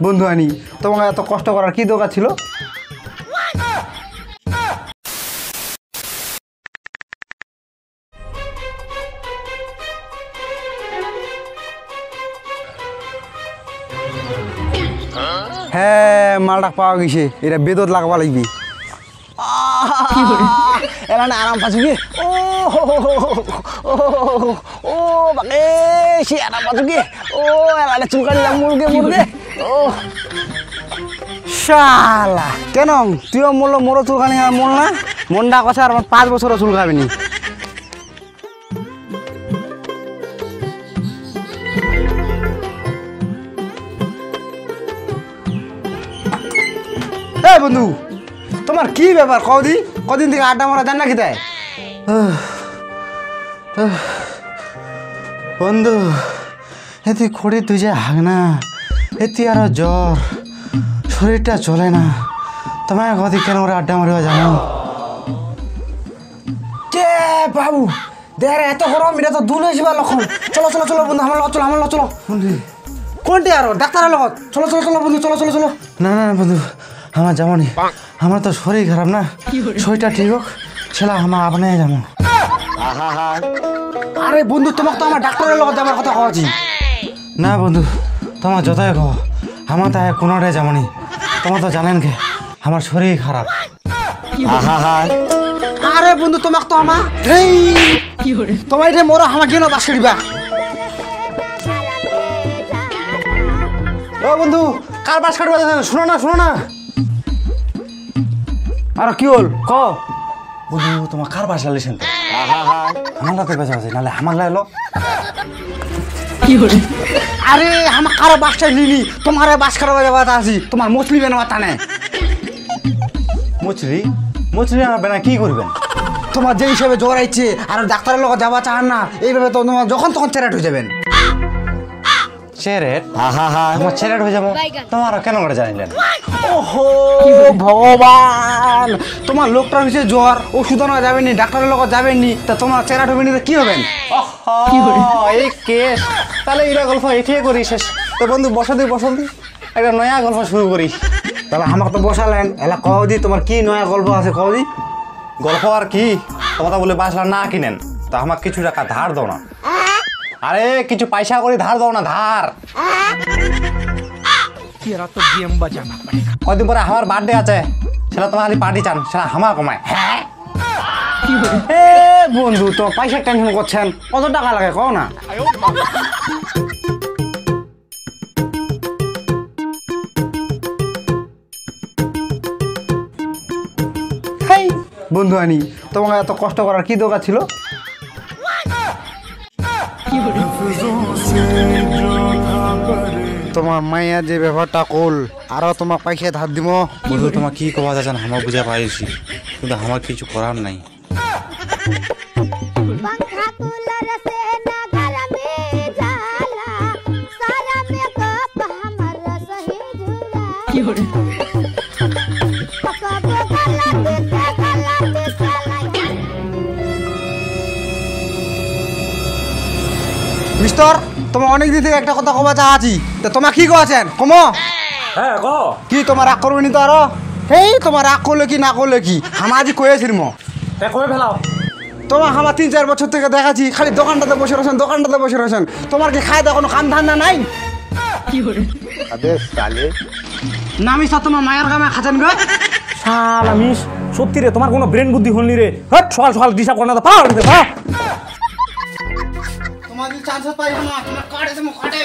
বন্ধু আনি, তোমাকে এত কষ্ট করার কি দরকার ছিল? হ্যাঁ, মালটা পাওয়া গেছে, এটা বেদত লাগাবা লাগবি। এলা না আরাম পাচ্ছি কি? ও বাকে সে আরাম পাচ্ছি কি? ও এলা চুলকানি মুরগে শালা কেন তুইও মরলো, মোরো চুলকানি আর মল না? মনটা কথা আর আমার 5 বছরও চুল খাবিনি। এই বন্ধু, তোমার কি ব্যাপার? কদিন থেকে আড্ডা মারা যান না খেতে? বন্ধু এতে খড়ি তুই যে হাগ না, এতে আরো জ্বর, শরীরটা চলে না। তোমার কদিন কেন ওরা আড্ডা মারিবা জানো? কে বাবু দেখ এত গরম, এটা তো দুল হয়েছে লক্ষণ। চলো চলো চলো বন্ধু, আমার চলো। কোনটি আরো ডাক্তারের লগত? চলো বন্ধু, চলো। না বন্ধু, আমার যাবো নি, আমার তো শরীর খারাপ না, শরীরটা ঠিক হোক ছেলা আমার আপনি যাবো। আরে বন্ধু, তোমাকে তো আমার ডাক্তারের লগত যাবার কথা কওয়াছি। না বন্ধু, তোমার যতই কো, আমার তাই কোনোটাই যাবো নি। তোমার তো জানেন কে আমার শরীর খারাপ। আরে বন্ধু, তোমাকে তো আমার তোমার এটা মোরা আমার গেল বাস করিবা। ও বন্ধু, কার বাস কাটবা? শোনো না। আর কি হল ক বন্ধু, তোমার কার বাস লালিছেন? আমার লাতে বেঁচে আছে, নাহলে আমার লাইলো। আরে আমার কারো বাসটা নিলি, তোমার বাস কাটা যাবা আছি, তোমার মছলি বেনাবা টানে। মছলি আনবে না, কি করবেন? তোমার যে হিসেবে জ্বর আইছে আর ডাক্তারের লোক যাবা চান না, এইভাবে তো তোমার যখন তখন চেরাট হয়ে যাবেন। চেরেট? তোমার চেরেট হয়ে যাবো, তোমার কেন করে জানিলেন? ওহো ভগবান, তোমার লোকটা হয়েছে জ্বর, ওষুধ আনা যাবেনি, ডাক্তারের লোক যাবেননি, তা তোমার চেরাট হবে নি, কি হবেন? এই কেস, তাহলে এরা গল্প এঠিয়ে করি শেষ। তো বন্ধু বসন্তি একটা নয়া গল্প শুরু করি। তাহলে আমাকে তো বসালেন, এলা কও দি তোমার কি নয়া গল্প আছে, কও দি। গল্প আর কি, কথা বলে বাসলা না কিনেন, তা আমাকে কিছু টাকা ধার দাও না। আরে কিছু পয়সা করে ধার দাও না, ধার। কদিন পরে আমার বার্থডে আছে, সেটা তোমার খালি পার্টি চান, সেটা আমার কমায়। হ্যাঁ বন্ধু, তো পয়সার টেনশন করছেন, কত টাকা লাগে কও না। বন্ধু আনি, তোমাকে এত কষ্ট করার কি দরকার ছিল? তোমার মাইয়া যে ব্যাপারটা কল, আরো তোমার পয়সা ধার দিব। বন্ধু তোমার কি কবা যাচ্ছেন আমার বুঝা পাইছি, কিন্তু আমার কিছু করার নাই। মিস্টার, তোমার অনেক দিন থেকে একটা কথা কবা চাচ্ছি, তো তোমার কি কোয়াছেন কমো? হ্যাঁ ক কি তোমার রাগ করবে নি তো আরো? হেই তোমার রাগ করলে কি না করলে কি, আমার আজ কয়েছিল ম তা কবে ফেলাও? তোমার আমার 3-4 বছর থেকে দেখাচ্ছি, খালি দোকানটাতে বসে রয়েছেন। তোমার কি খায় দাও কোনো কাম ধান্দা নাই? নামি সব তোমার মায়ের কামে খাচ্ছেন গো। শালা মিস, সত্যি রে তোমার কোনো ব্রেন বুদ্ধি হলনি রে। হট সকাল ডিসাব করে না তো পাও রে, পাও। তোমার যদি চান্স পাই না, তোমার কাটে তুমি কাটে।